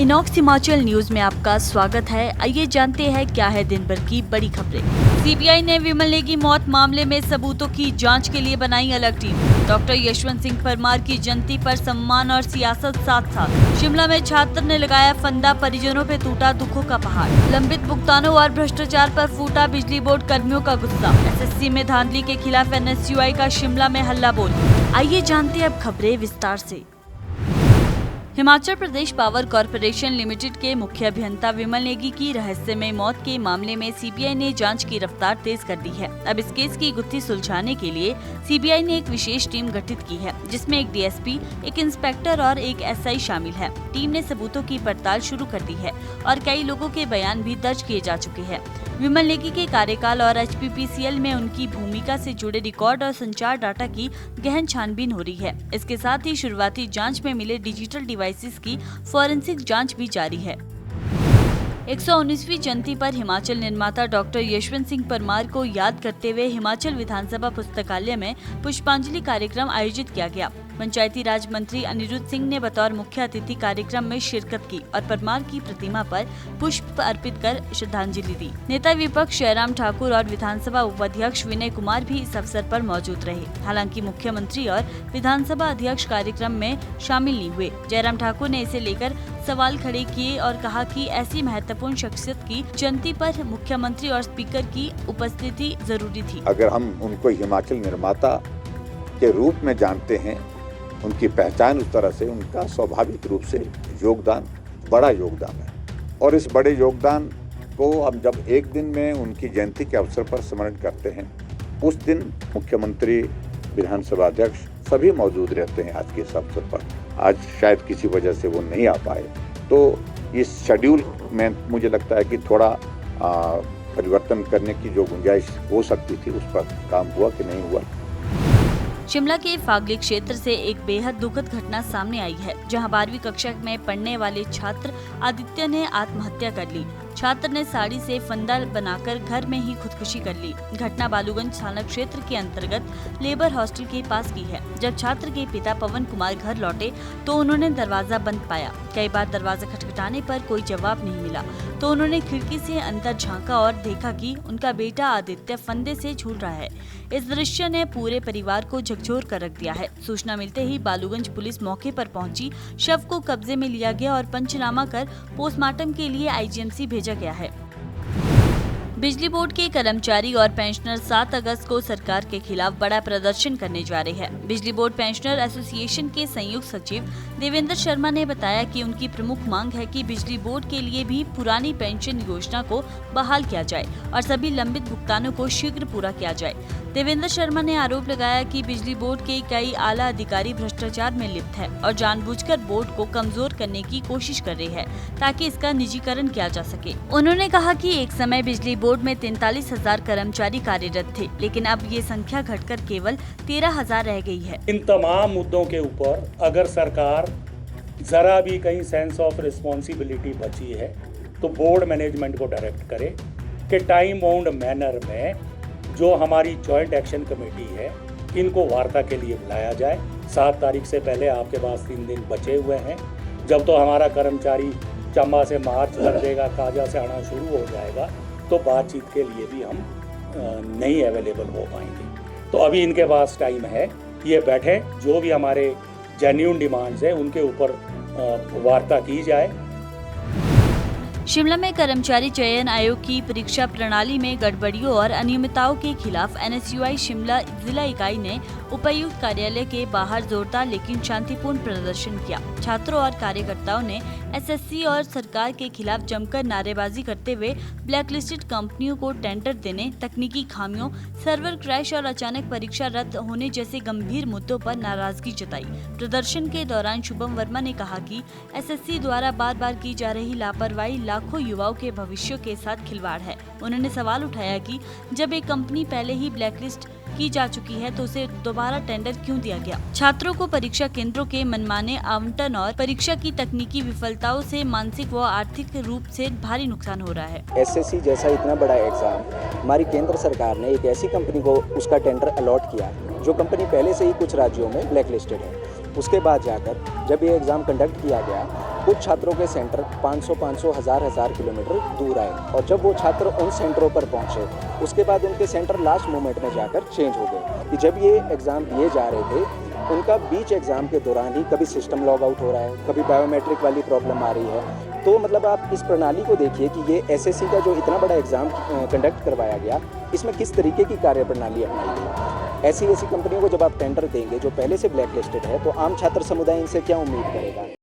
Inox Himachal news में आपका स्वागत है। आइए जानते हैं क्या है दिन भर की बड़ी खबरें। सीबीआई ने विमल नेगी मौत मामले में सबूतों की जांच के लिए बनाई अलग टीम। डॉक्टर यशवंत सिंह परमार की जयंती पर सम्मान और सियासत साथ साथ। शिमला में छात्र ने लगाया फंदा, परिजनों पे टूटा दुखों का पहाड़। लंबित भुगतानों और भ्रष्टाचार पर फूटा बिजली बोर्ड कर्मियों का गुस्सा। एसएससी में धांधली के खिलाफ एनएसयूआई का शिमला में हल्ला बोल। आइए जानते हैं अब खबरें विस्तार से। Himachal Pradesh power corporation limited के मुख्य अभियंता विमल नेगी की रहस्यमय मौत के मामले में सीबीआई ने जांच की रफ्तार तेज कर दी है। अब इस केस की गुत्थी सुलझाने के लिए सीबीआई ने एक विशेष टीम गठित की है, जिसमें एक डीएसपी, एक इंस्पेक्टर और एक एसआई शामिल है। टीम ने सबूतों की पड़ताल शुरू कर दी है और कई लोगों के बयान भी दर्ज किए जा चुके हैं। विमल नेगी के कार्यकाल और एचपीपीसीएल में उनकी भूमिका से जुड़े रिकॉर्ड और संचार डाटा की गहन छानबीन हो रही है। इसके साथ ही शुरुआती जांच में मिले डिजिटल डिवाइसेस की फॉरेंसिक जांच भी जारी है। 119वीं जयंती पर हिमाचल निर्माता डॉक्टर यशवंत सिंह परमार को याद करते हुए हिमाचल विधानसभा पुस्तकालय में पुष्पांजलि कार्यक्रम आयोजित किया गया। पंचायती राज मंत्री अनिरुद्ध सिंह ने बतौर मुख्य अतिथि कार्यक्रम में शिरकत की और परमार की प्रतिमा पर पुष्प अर्पित कर श्रद्धांजलि दी। नेता विपक्ष जयराम ठाकुर और विधानसभा उपाध्यक्ष विनय कुमार भी इस अवसर पर मौजूद रहे। हालांकि मुख्यमंत्री और विधानसभा अध्यक्ष कार्यक्रम में शामिल नहीं हुए। जयराम ठाकुर ने इसे लेकर सवाल खड़े किए और कहा कि ऐसी महत्वपूर्ण शख्सियत की जयंती पर मुख्यमंत्री और स्पीकर की उपस्थिति जरूरी थी। अगर हम उनको हिमाचल निर्माता के रूप में जानते हैं, उनकी पहचान उस तरह से, उनका स्वाभाविक रूप से योगदान बड़ा योगदान है। और इस बड़े योगदान को हम जब एक दिन में उनकी जयंती के अवसर पर स्मरण करते हैं, उस दिन मुख्यमंत्री, विधानसभा अध्यक्ष सभी मौजूद रहते हैं। आज के इस अवसर पर आज शायद किसी वजह से वो नहीं आ पाए, तो इस शेड्यूल में मुझे लगता है कि थोड़ा परिवर्तन करने की जो गुंजाइश हो सकती थी, उस पर काम हुआ कि नहीं हुआ। शिमला के फागली क्षेत्र से एक बेहद दुखद घटना सामने आई है, जहां 12वीं कक्षा में पढ़ने वाले छात्र आदित्य ने आत्महत्या कर ली। छात्र ने साड़ी से फंदा बनाकर घर में ही खुदकुशी कर ली। घटना बालूगंज थाना क्षेत्र के अंतर्गत लेबर हॉस्टल के पास की है। जब छात्र के पिता पवन कुमार घर लौटे तो उन्होंने दरवाजा बंद पाया। कई बार दरवाजा खटखटाने पर कोई जवाब नहीं मिला, तो उन्होंने खिड़की से अंदर झांका और देखा कि उनका बेटा आदित्य फंदे से झूल रहा है। इस दृश्य ने पूरे परिवार को झकझोर कर रख दिया है। सूचना मिलते ही बालूगंज पुलिस मौके पर पहुंची। शव को कब्जे में लिया गया और पंचनामा कर पोस्टमार्टम के लिए आईजीएमसी भेजा गया है। बिजली बोर्ड के कर्मचारी और पेंशनर 7 अगस्त को सरकार के खिलाफ बड़ा प्रदर्शन करने जा रहे हैं। बिजली बोर्ड पेंशनर एसोसिएशन के संयुक्त सचिव देवेंद्र शर्मा ने बताया कि उनकी प्रमुख मांग है कि बिजली बोर्ड के लिए भी पुरानी पेंशन योजना को बहाल किया जाए और सभी लंबित भुगतानों को शीघ्र पूरा किया जाए। देवेंद्र शर्मा ने आरोप लगाया कि बिजली बोर्ड के कई आला अधिकारी भ्रष्टाचार में लिप्त है और जानबूझकर बोर्ड को कमजोर करने की कोशिश कर रहे हैं, ताकि इसका निजीकरण किया जा सके। उन्होंने कहा कि एक समय बिजली बोर्ड में 43,000 कर्मचारी कार्यरत थे, लेकिन अब ये संख्या घटकर केवल 13,000 रह गई है। इन तमाम मुद्दों के ऊपर अगर सरकार जरा भी कहीं सेंस ऑफ रिस्पॉन्सिबिलिटी बची है, तो बोर्ड मैनेजमेंट को डायरेक्ट करे कि टाइम बाउंड मैनर में जो हमारी जॉइंट एक्शन कमेटी है, इनको वार्ता के लिए बुलाया जाए। 7 तारीख से पहले आपके पास 3 दिन बचे हुए हैं। जब तो हमारा कर्मचारी चंबा से मार्च कर देगा, काजा से आना शुरू हो जाएगा, तो बातचीत के लिए भी हम नहीं अवेलेबल हो पाएंगे। तो अभी इनके पास टाइम है, ये बैठे, जो भी हमारे जेन्युइन डिमांड्स है उनके ऊपर वार्ता की जाए। शिमला में कर्मचारी चयन आयोग की परीक्षा प्रणाली में गड़बड़ियों और अनियमितताओं के खिलाफ एनएसयूआई शिमला जिला इकाई ने उपायुक्त कार्यालय के बाहर जोरदार लेकिन शांतिपूर्ण प्रदर्शन किया। छात्रों और कार्यकर्ताओं ने एसएससी और सरकार के खिलाफ जमकर नारेबाजी करते हुए ब्लैकलिस्टेड कंपनियों को टेंडर देने, तकनीकी खामियों, सर्वर क्रैश और अचानक परीक्षा रद्द होने जैसे गंभीर मुद्दों पर नाराजगी जताई। प्रदर्शन के दौरान शुभम वर्मा ने कहा कि एसएससी द्वारा बार बार की जा रही लापरवाही लाखों युवाओं के भविष्य के साथ खिलवाड़ है। उन्होंने सवाल उठाया कि जब एक कंपनी पहले ही ब्लैकलिस्ट की जा चुकी है तो उसे दोबारा टेंडर क्यों दिया गया। छात्रों को परीक्षा केंद्रों के मनमाने आवंटन और परीक्षा की तकनीकी विफलताओं से मानसिक व आर्थिक रूप से भारी नुकसान हो रहा है। एसएससी जैसा इतना बड़ा एग्जाम हमारी केंद्र सरकार ने एक ऐसी कंपनी को उसका टेंडर अलॉट किया जो कंपनी पहले से ही कुछ राज्यों में ब्लैक लिस्टेड है। उसके बाद जाकर जब ये एग्ज़ाम कंडक्ट किया गया, कुछ छात्रों के सेंटर 500 हज़ार किलोमीटर दूर आए और जब वो छात्र उन सेंटरों पर पहुंचे, उसके बाद उनके सेंटर लास्ट मोमेंट में जाकर चेंज हो गए। कि जब ये एग्ज़ाम दिए जा रहे थे, उनका बीच एग्ज़ाम के दौरान ही कभी सिस्टम लॉग आउट हो रहा है, कभी बायोमेट्रिक वाली प्रॉब्लम आ रही है। तो मतलब आप इस प्रणाली को देखिए कि ये एसएससी का जो इतना बड़ा एग्ज़ाम कंडक्ट करवाया गया, इसमें किस तरीके की कार्यप्रणाली अपनाई गई। ऐसी कंपनियों को जब आप टेंडर देंगे जो पहले से ब्लैक लिस्टेड है, तो आम छात्र समुदाय इनसे क्या उम्मीद करेगा।